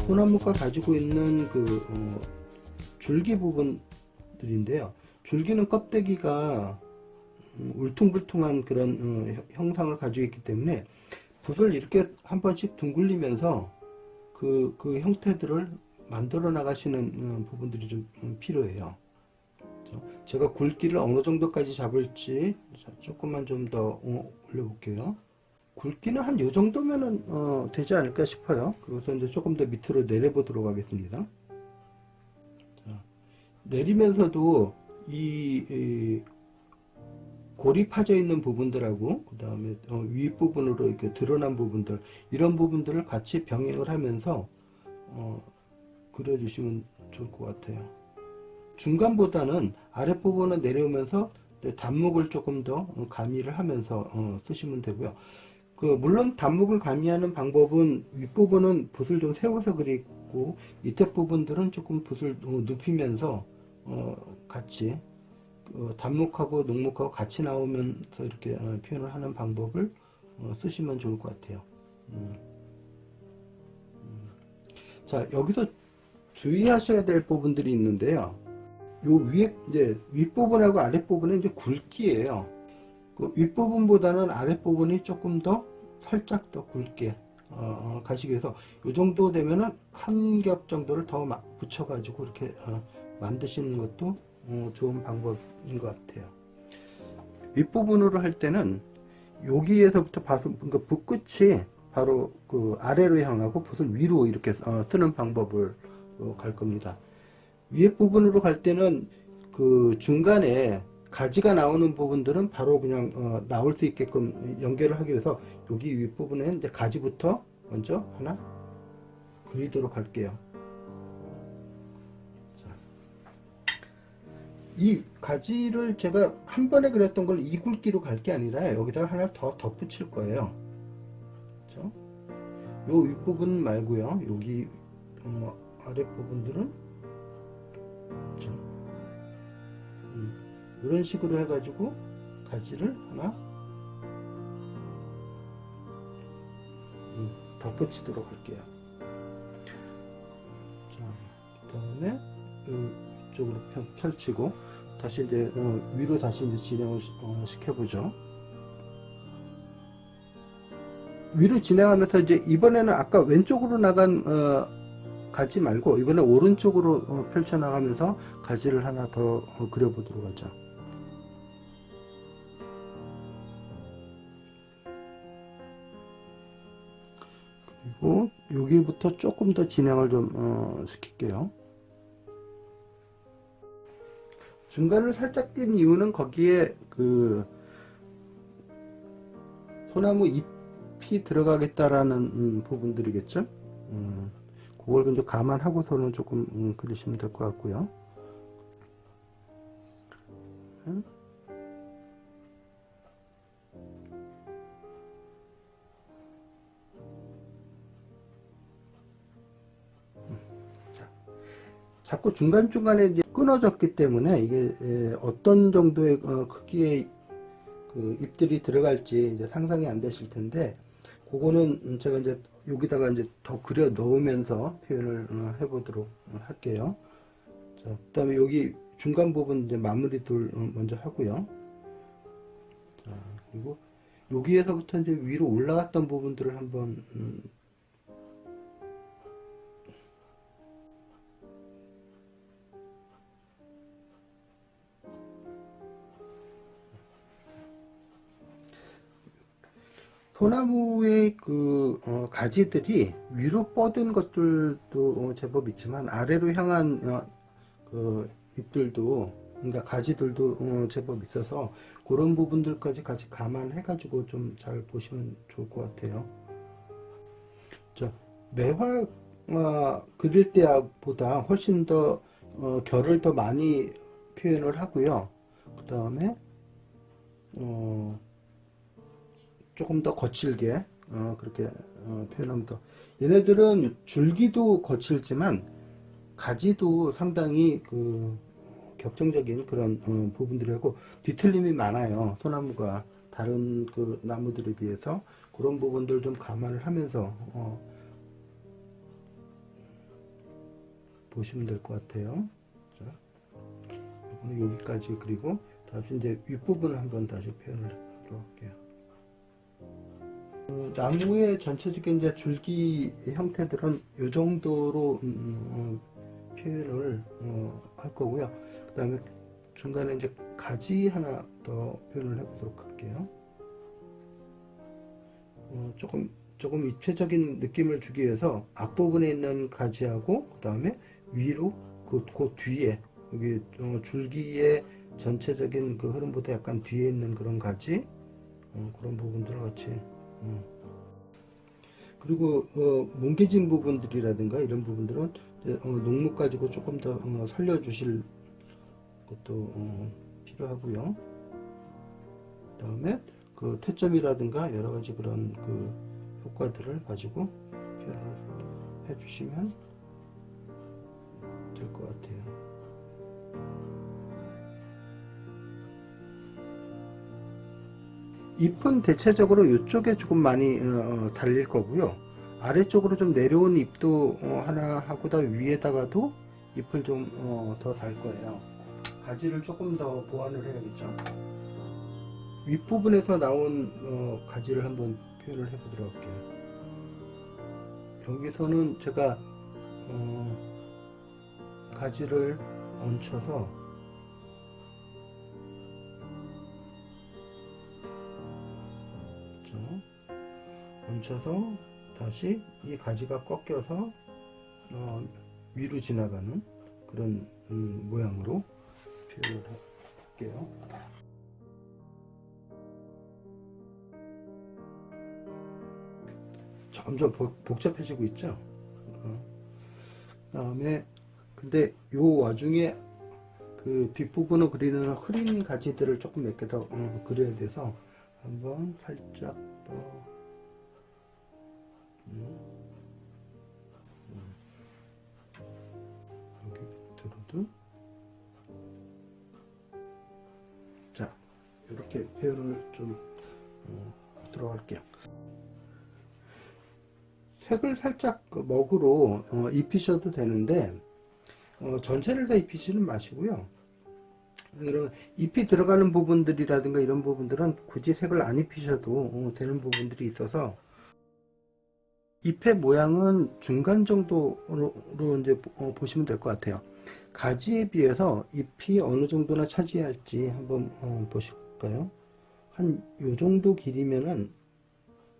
소나무가 가지고 있는 줄기 부분들인데요. 줄기는 껍데기가 울퉁불퉁한 그런 형상을 가지고 있기 때문에 붓을 이렇게 한 번씩 둥글리면서 그 형태들을 만들어 나가시는 부분들이 좀 필요해요. 제가 굵기를 어느 정도까지 잡을지 조금만 좀 더 올려볼게요. 굵기는 한 요 정도면은 되지 않을까 싶어요. 그래서 이제 조금 더 밑으로 내려보도록 하겠습니다. 자, 내리면서도 이 골이 파져 있는 부분들하고 그 다음에 윗부분으로 이렇게 드러난 부분들, 이런 부분들을 같이 병행을 하면서 그려주시면 좋을 것 같아요. 중간보다는 아랫부분은 내려오면서 단목을 조금 더 가미를 하면서 쓰시면 되고요. 물론 단목을 가미하는 방법은 윗부분은 붓을 좀 세워서 그리고 밑에 부분들은 조금 붓을 눕히면서 같이 단목하고 녹목하고 같이 나오면서 이렇게 표현을 하는 방법을 쓰시면 좋을 것 같아요. 자, 여기서 주의하셔야 될 부분들이 있는데요. 요 위에 이제 윗부분하고 아랫부분은 이제 굵기예요. 그 윗부분보다는 아랫부분이 조금 더 살짝 더 굵게 가시기 위해서 요 정도 되면은 한 겹 정도를 더 붙여 가지고 이렇게 만드시는 것도 좋은 방법인 것 같아요. 윗부분으로 할 때는 여기에서부터 그러니까 붓끝이 바로 그 아래로 향하고 붓을 위로 이렇게 쓰는 방법을 갈 겁니다. 위에 부분으로 갈 때는 그 중간에 가지가 나오는 부분들은 바로 그냥 나올 수 있게끔 연결을 하기 위해서 여기 윗부분에 이제 가지부터 먼저 하나 그리도록 할게요. 이 가지를 제가 한 번에 그렸던 걸 이 굵기로 갈 게 아니라 여기다가 하나 더 덧붙일 거예요. 그렇죠? 요 윗부분 말고요. 여기 아랫부분들은 이런 식으로 해가지고 가지를 하나 덧붙이도록 할게요. 자, 그 다음에 이쪽으로 펼치고 다시 이제 위로 다시 이제 진행을 시켜보죠. 위로 진행하면서 이제 이번에는 아까 왼쪽으로 나간 가지 말고 이번에 오른쪽으로 펼쳐 나가면서 가지를 하나 더 그려보도록 하죠. 그리고 여기부터 조금 더 진행을 좀 시킬게요. 중간을 살짝 띈 이유는 거기에 그 소나무 잎이 들어가겠다라는 부분들이겠죠. 그걸 먼저 감안하고서는 조금 그리시면 될 것 같고요. 자꾸 중간중간에 이제 끊어졌기 때문에 이게 어떤 정도의 크기의 그 잎들이 들어갈지 이제 상상이 안 되실 텐데, 그거는 제가 이제 여기다가 이제 더 그려 넣으면서 표현을 해보도록 할게요. 자, 그 다음에 여기 중간 부분 이제 마무리들 먼저 하고요. 자, 그리고 여기에서부터 이제 위로 올라갔던 부분들을 한번 소나무의 가지들이 위로 뻗은 것들도 제법 있지만 아래로 향한 그 잎들도, 그러니까 가지들도 제법 있어서 그런 부분들까지 같이 감안해 가지고 좀 잘 보시면 좋을 것 같아요. 자, 매화 그릴 때보다 훨씬 더 결을 더 많이 표현을 하고요. 그 다음에 조금 더 거칠게 그렇게 표현하면 더, 얘네들은 줄기도 거칠지만 가지도 상당히 격정적인 그런 부분들이고 뒤틀림이 많아요. 소나무가 다른 그 나무들에 비해서 그런 부분들 좀 감안을 하면서 보시면 될 것 같아요. 자, 이거는 여기까지. 그리고 다시 이제 윗부분을 한번 다시 표현을 해보도록 할게요. 나무의 전체적인 이제 줄기 형태들은 이 정도로 표현을 할 거고요. 그 다음에 중간에 이제 가지 하나 더 표현을 해보도록 할게요. 조금 입체적인 느낌을 주기 위해서 앞부분에 있는 가지하고 그 다음에 위로 그 뒤에 여기 줄기의 전체적인 그 흐름보다 약간 뒤에 있는 그런 가지 그런 부분들을 같이 그리고 뭉개진 부분들이라든가 이런 부분들은 녹목 가지고 조금 더 살려주실 것도 필요하고요. 그 다음에 그 태점이라든가 여러 가지 그런 그 효과들을 가지고 표현을 해주시면 될 것 같아요. 잎은 대체적으로 이쪽에 조금 많이 달릴 거고요. 아래쪽으로 좀 내려온 잎도 하나 하고 다 위에다가도 잎을 좀 더 달 거예요. 가지를 조금 더 보완을 해야겠죠. 윗부분에서 나온 가지를 한번 표현을 해보도록 할게요. 여기서는 제가 가지를 얹혀서 다시 이 가지가 꺾여서 위로 지나가는 그런 모양으로 표현을 할게요. 점점 복잡해지고 있죠. 그다음에 근데 요 와중에 그 뒷부분을 그리는 흐린 가지들을 조금 몇 개 더 그려야 돼서 한번 살짝 더 여기 밑으로도 자 이렇게 표현을 좀 들어갈게요. 색을 살짝 먹으로 입히셔도 되는데 전체를 다 입히지는 마시고요. 이런 잎이 들어가는 부분들이라든가 이런 부분들은 굳이 색을 안 입히셔도 되는 부분들이 있어서 잎의 모양은 중간 정도로 이제 보시면 될 것 같아요. 가지에 비해서 잎이 어느 정도나 차지할지 한번 보실까요? 한 요 정도 길이면은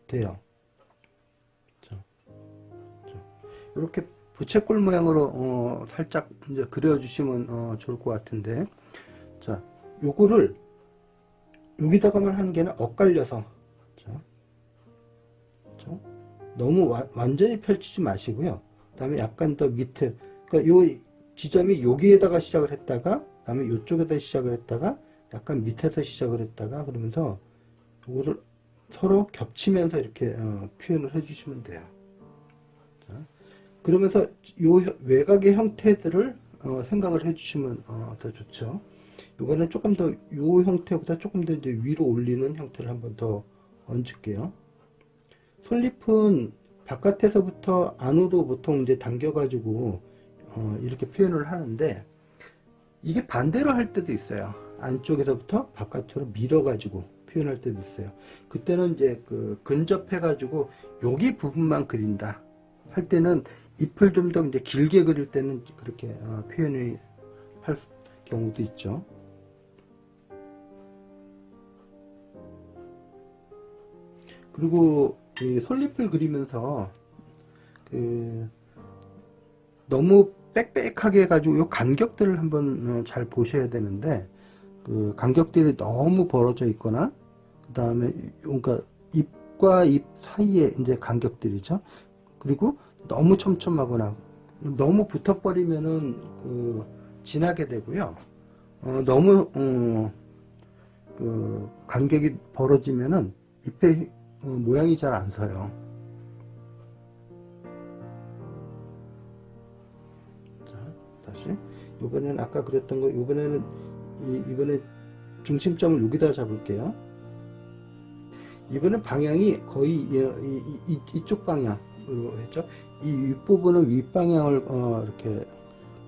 돼요. 이렇게 부채꼴 모양으로 살짝 이제 그려주시면 좋을 것 같은데, 자, 요거를 여기다가만 하는 게 아니라 엇갈려서, 자, 너무 완전히 펼치지 마시고요. 그 다음에 약간 더 밑에, 그러니까 요 지점이 여기에다가 시작을 했다가, 그 다음에 요쪽에다 시작을 했다가, 약간 밑에서 시작을 했다가, 그러면서 요거를 서로 겹치면서 이렇게 표현을 해주시면 돼요. 자, 그러면서 요 외곽의 형태들을 생각을 해주시면 더 좋죠. 이거는 조금 더 요 형태보다 조금 더 이제 위로 올리는 형태를 한번 더 얹을게요. 솔잎은 바깥에서부터 안으로 보통 이제 당겨가지고 이렇게 표현을 하는데 이게 반대로 할 때도 있어요. 안쪽에서부터 바깥으로 밀어가지고 표현할 때도 있어요. 그때는 이제 그 근접해가지고 여기 부분만 그린다 할 때는 잎을 좀 더 이제 길게 그릴 때는 그렇게 표현을 할 경우도 있죠. 그리고 이 솔잎을 그리면서 그 너무 빽빽하게 해가지고 요 간격들을 한번 잘 보셔야 되는데 그 간격들이 너무 벌어져 있거나 그 다음에 그러니까 잎과 잎 사이에 이제 간격들이죠. 그리고 너무 촘촘하거나 너무 붙어버리면은 그 진하게 되고요. 너무 그 간격이 벌어지면은 잎의 모양이 잘 안 서요. 자, 다시 이번에는 아까 그렸던 거 이번에는 이번에 중심점을 여기다 잡을게요. 이번엔 방향이 거의 이쪽 방향으로 했죠. 이 윗부분은 윗방향을 이렇게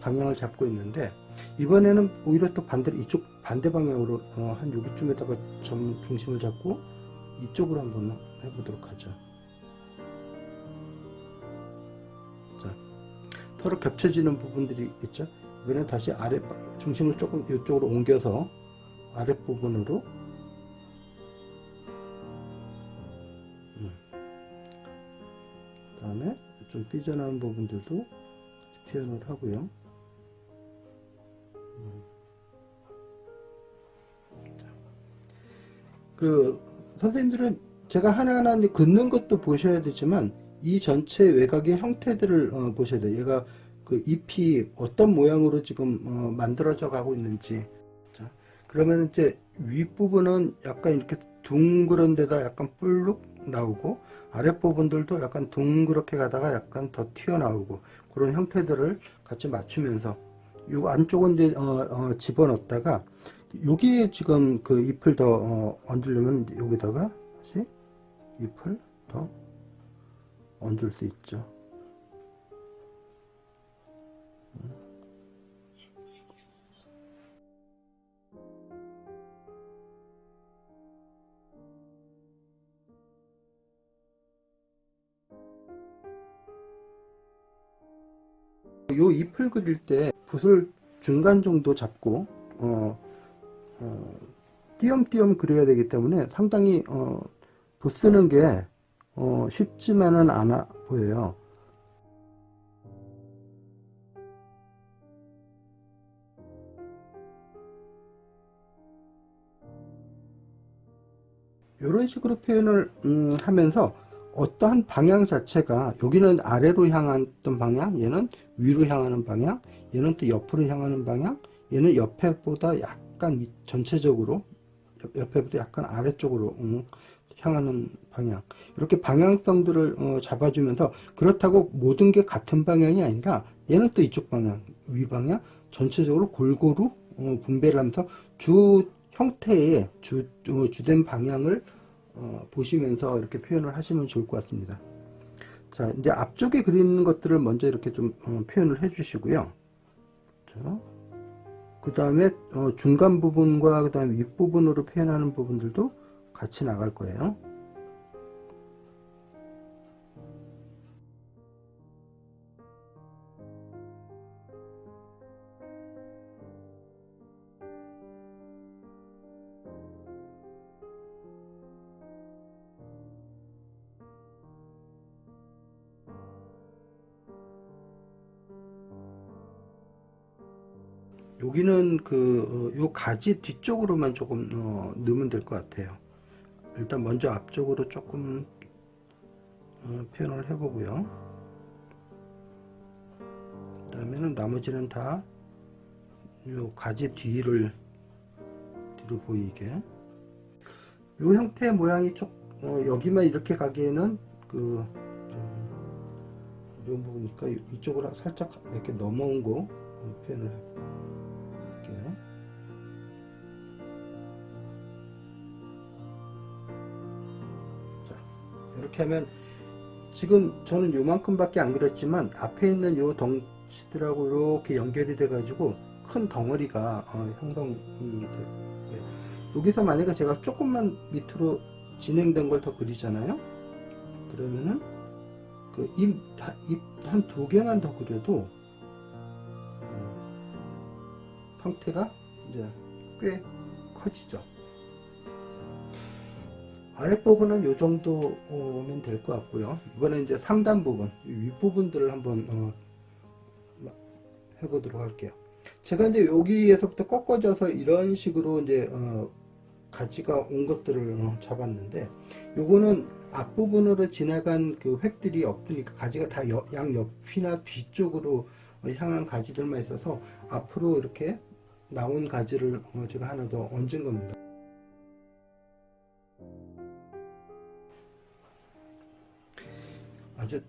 방향을 잡고 있는데, 이번에는 오히려 또 반대로 이쪽 반대 방향으로 한 여기쯤에다가 중심을 잡고 이쪽으로 한번 해보도록 하죠. 자, 서로 겹쳐지는 부분들이 있죠. 이번엔 다시 아래 중심을 조금 이쪽으로 옮겨서 아랫부분으로 그 다음에 좀 삐져나온 부분들도 표현을 하고요. 그 선생님들은 제가 하나하나 긋는 것도 보셔야 되지만 이 전체 외곽의 형태들을 보셔야 돼요. 얘가 그 잎이 어떤 모양으로 지금 만들어져 가고 있는지. 자, 그러면 이제 윗부분은 약간 이렇게 둥그런 데다 약간 볼록 나오고, 아랫부분들도 약간 둥그렇게 가다가 약간 더 튀어나오고, 그런 형태들을 같이 맞추면서 요 안쪽은 이제 집어넣었다가, 여기에 지금 그 잎을 더 얹으려면 여기다가 다시 잎을 더 얹을 수 있죠. 요 잎을 그릴 때 붓을 중간 정도 잡고 띄엄띄엄 그려야 되기 때문에 상당히 붓 쓰는 게 쉽지만은 않아 보여요. 이런 식으로 표현을 하면서 어떠한 방향 자체가, 여기는 아래로 향했던 방향, 얘는 위로 향하는 방향, 얘는 또 옆으로 향하는 방향, 얘는 옆에보다 약간 전체적으로 옆에보다 약간 아래쪽으로 향하는 방향, 이렇게 방향성들을 잡아주면서, 그렇다고 모든 게 같은 방향이 아니라 얘는 또 이쪽 방향, 위 방향, 전체적으로 골고루 분배를 하면서 주 형태의 주된 방향을 보시면서 이렇게 표현을 하시면 좋을 것 같습니다. 자, 이제 앞쪽에 그리는 것들을 먼저 이렇게 좀 표현을 해 주시고요. 그 다음에 중간 부분과 그 다음에 윗부분으로 표현하는 부분들도 같이 나갈 거예요. 여기는 요 가지 뒤쪽으로만 조금 넣으면 될 것 같아요. 일단 먼저 앞쪽으로 조금 표현을 해보고요. 그 다음에는 나머지는 다 요 가지 뒤로 보이게, 요 형태의 모양이 여기만 이렇게 가기에는 좀 어려운 부분이니까 이쪽으로 살짝 이렇게 넘어온 거 표현을 할게요. 자, 이렇게 하면 지금 저는 요만큼밖에 안 그렸지만 앞에 있는 요 덩치들하고 이렇게 연결이 돼 가지고 큰 덩어리가 형성이 될 거예요. 여기서 만약에 제가 조금만 밑으로 진행된 걸 더 그리잖아요. 그러면은 그 잎 한 두 개만 더 그려도 형태가 이제 꽤 커지죠. 아랫부분은 이 정도면 될 것 같고요. 이번엔 이제 상단 부분, 윗부분들을 한번 해보도록 할게요. 제가 이제 여기에서부터 꺾어져서 이런 식으로 이제 가지가 온 것들을 잡았는데, 요거는 앞부분으로 지나간 그 획들이 없으니까 가지가 다 양옆이나 뒤쪽으로 향한 가지들만 있어서 앞으로 이렇게 나온 가지를 제가 하나 더 얹은 겁니다. 아주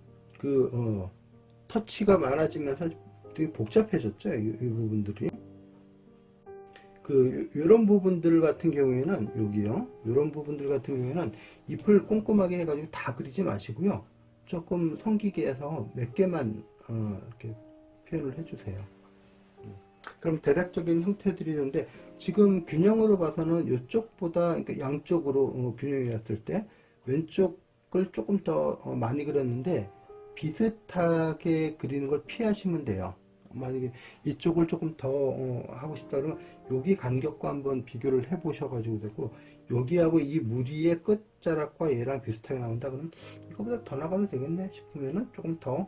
터치가 많아지면서 되게 복잡해졌죠, 이 부분들이. 요런 부분들 같은 경우에는, 여기요, 요런 부분들 같은 경우에는 잎을 꼼꼼하게 해가지고 다 그리지 마시고요. 조금 섬기게 해서 몇 개만 이렇게 표현을 해주세요. 그럼 대략적인 형태들이 있는데 지금 균형으로 봐서는 이쪽보다 그러니까 양쪽으로 균형이 왔을 때 왼쪽을 조금 더 많이 그렸는데 비슷하게 그리는 걸 피하시면 돼요. 만약에 이쪽을 조금 더 하고 싶다 그러면 여기 간격과 한번 비교를 해 보셔가지고 되고 여기하고 이 무리의 끝자락과 얘랑 비슷하게 나온다 그러면 이거보다 더 나가도 되겠네 싶으면은 조금 더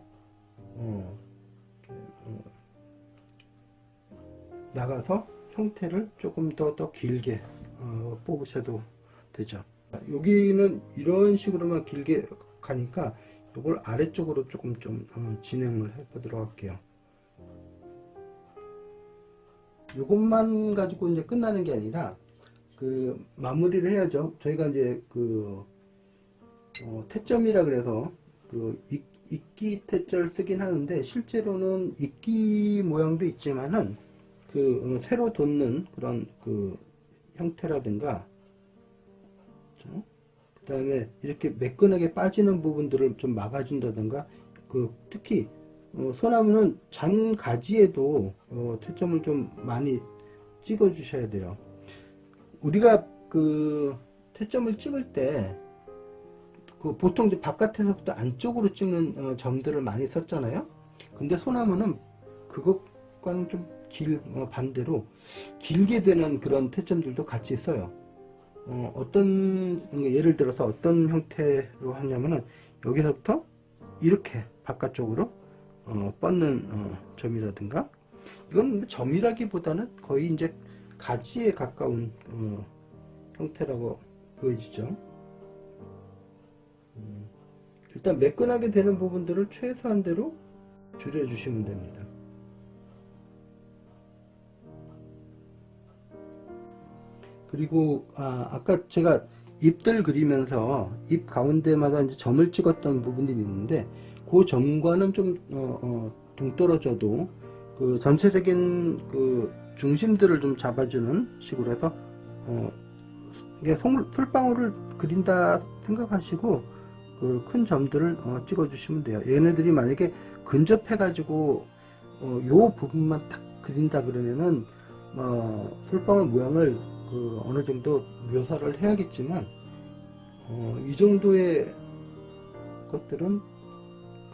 나가서 형태를 조금 더 길게 뽑으셔도 되죠. 여기는 이런 식으로만 길게 가니까 이걸 아래쪽으로 조금 좀 진행을 해 보도록 할게요. 이것만 가지고 이제 끝나는 게 아니라 그 마무리를 해야죠. 저희가 이제 그 태점이라 그래서 그 이끼 태점을 쓰긴 하는데 실제로는 이끼 모양도 있지만은 그 세로 돋는 그런 그 형태라든가 그 다음에 이렇게 매끈하게 빠지는 부분들을 좀 막아준다든가 그 특히 소나무는 잔가지에도 태점을 좀 많이 찍어 주셔야 돼요. 우리가 그 태점을 찍을 때 그 보통 이제 바깥에서부터 안쪽으로 찍는 점들을 많이 썼잖아요. 근데 소나무는 그것과는 좀 반대로 길게 되는 그런 태점들도 같이 써요. 어떤 예를 들어서 어떤 형태로 하냐면은 여기서부터 이렇게 바깥쪽으로 뻗는 점이라든가 이건 점이라기보다는 거의 이제 가지에 가까운 형태라고 보여지죠. 일단 매끈하게 되는 부분들을 최소한대로 줄여주시면 됩니다. 그리고 아까 제가 잎들 그리면서 잎 가운데마다 이제 점을 찍었던 부분들이 있는데 그 점과는 좀 동떨어져도 그 전체적인 그 중심들을 좀 잡아주는 식으로 해서 이게 솔방울을 그린다 생각하시고 그 큰 점들을 찍어 주시면 돼요. 얘네들이 만약에 근접해 가지고 요 부분만 딱 그린다 그러면은 솔방울 모양을 그 어느 정도 묘사를 해야겠지만 이 정도의 것들은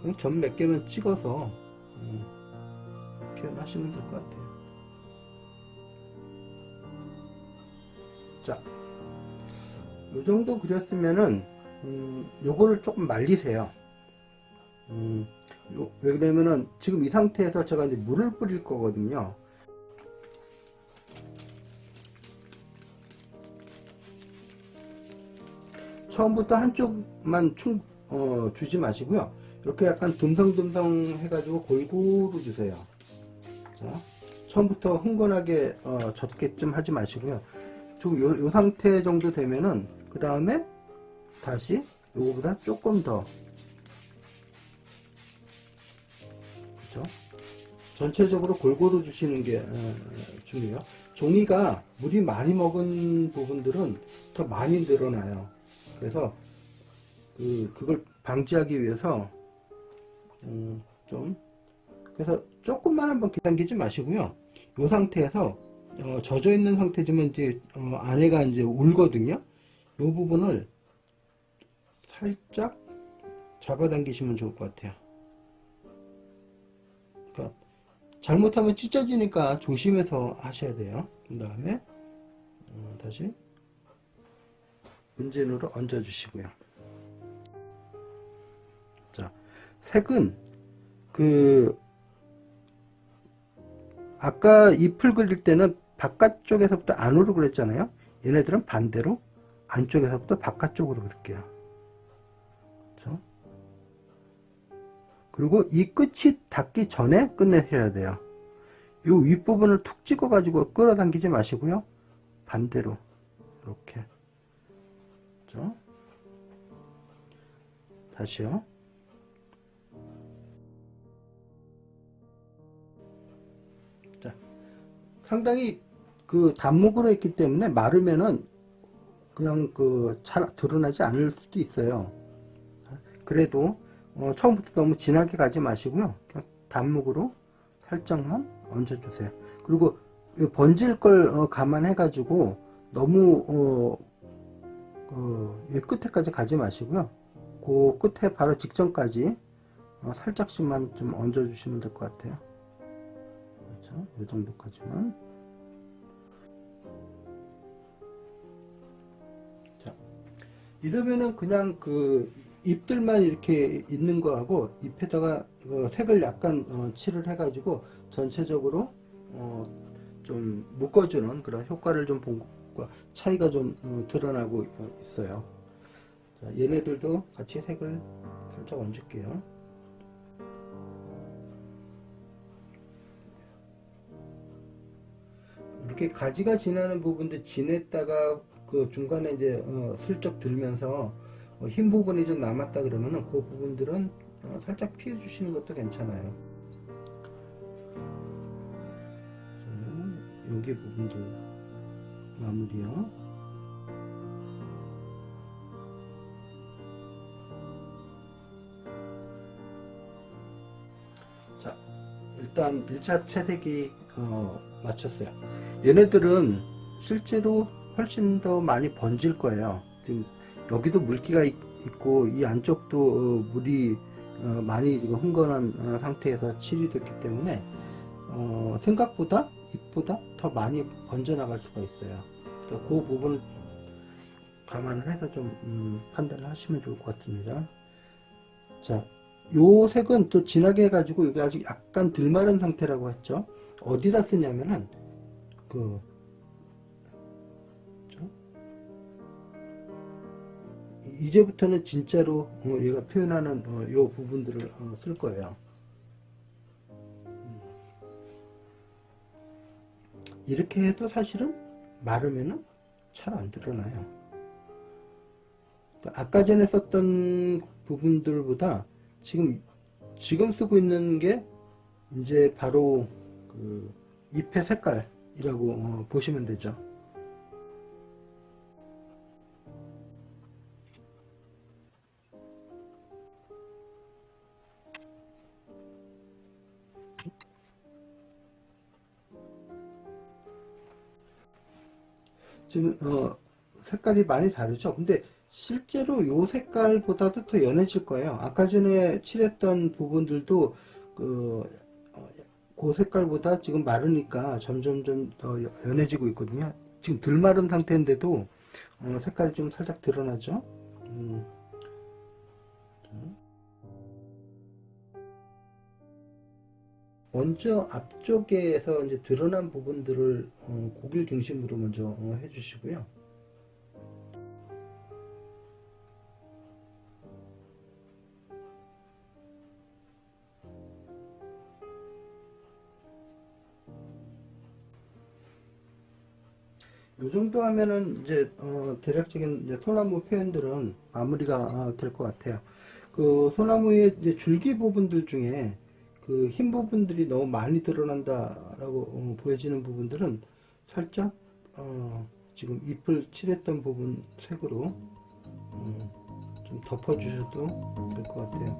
그냥 점 몇 개만 찍어서 표현하시면 될 것 같아요. 자, 요 정도 그렸으면은 요거를 조금 말리세요. 왜 그러면은 지금 이 상태에서 제가 이제 물을 뿌릴 거거든요. 처음부터 한쪽만 주지 마시고요. 이렇게 약간 듬성듬성 해가지고 골고루 주세요. 자, 처음부터 흥건하게 젖게끔 하지 마시고요. 지금 요 상태 정도 되면은 그 다음에 다시 요거보다 조금 더 그렇죠? 전체적으로 골고루 주시는 게 중요해요. 종이가 물이 많이 먹은 부분들은 더 많이 늘어나요. 그래서 그걸 방지하기 위해서 좀 그래서 조금만 한번 당기지 마시고요. 이 상태에서 젖어 있는 상태지만 이제 안에가 이제 울거든요. 이 부분을 살짝 잡아당기시면 좋을 것 같아요. 그러니까 잘못하면 찢어지니까 조심해서 하셔야 돼요. 그 다음에 다시 문진으로 얹어 주시고요. 자, 색은 아까 잎을 그릴 때는 바깥쪽에서부터 안으로 그렸잖아요. 얘네들은 반대로 안쪽에서부터 바깥쪽으로 그릴게요. 그렇죠? 그리고 이 끝이 닿기 전에 끝내셔야 돼요. 이 윗부분을 툭 찍어 가지고 끌어당기지 마시고요. 반대로 이렇게. 그렇죠? 다시요. 자, 상당히 그 단목으로 했기 때문에 마르면은 그냥 잘 드러나지 않을 수도 있어요. 그래도 처음부터 너무 진하게 가지 마시고요. 그냥 단목으로 살짝만 얹어주세요. 그리고 이 번질 걸 감안해 가지고 너무 이 끝에까지 가지 마시고요. 그 끝에 바로 직전까지 살짝씩만 좀 얹어주시면 될 것 같아요. 그렇죠? 이 정도까지만. 자, 이러면은 그냥 그 잎들만 이렇게 있는 거하고 잎에다가 색을 약간 칠을 해가지고 전체적으로 좀 묶어주는 그런 효과를 좀 본 것과 차이가 좀 드러나고 있어요. 자, 얘네들도 같이 색을 살짝 얹을게요. 이렇게 가지가 지나는 부분도 지냈다가 그 중간에 이제 슬쩍 들면서 흰 부분이 좀 남았다 그러면은 그 부분들은 살짝 피해 주시는 것도 괜찮아요. 자, 여기 부분들 마무리요. 자, 일단 1차 채색이 마쳤어요. 얘네들은 실제로 훨씬 더 많이 번질 거예요. 지금 여기도 물기가 있고 이 안쪽도 물이 많이 지금 흥건한 상태에서 칠이 됐기 때문에 생각보다 잎보다 더 많이 번져나갈 수가 있어요. 그러니까 그 부분 감안을 해서 좀 판단을 하시면 좋을 것 같습니다. 자, 요 색은 또 진하게 해가지고 이게 아직 약간 덜 마른 상태라고 했죠. 어디다 쓰냐면은 그 이제부터는 진짜로 얘가 표현하는 요 부분들을 쓸 거예요. 이렇게 해도 사실은 마르면은 잘 안 드러나요. 아까 전에 썼던 부분들보다 지금 쓰고 있는 게 이제 바로 그 잎의 색깔이라고 보시면 되죠. 지금 색깔이 많이 다르죠. 근데 실제로 요 색깔보다도 더 연해질 거예요. 아까 전에 칠했던 부분들도 그 색깔보다 지금 마르니까 점점점 더 연해지고 있거든요. 지금 덜 마른 상태인데도 색깔이 좀 살짝 드러나죠. 먼저 앞쪽에서 이제 드러난 부분들을 고기를 중심으로 먼저 해주시고요. 이 정도 하면은 이제 대략적인 이제 소나무 표현들은 마무리가 될 것 같아요. 그 소나무의 이제 줄기 부분들 중에 그 흰 부분들이 너무 많이 드러난다라고 보여지는 부분들은 살짝 지금 잎을 칠했던 부분 색으로 좀 덮어주셔도 될 것 같아요.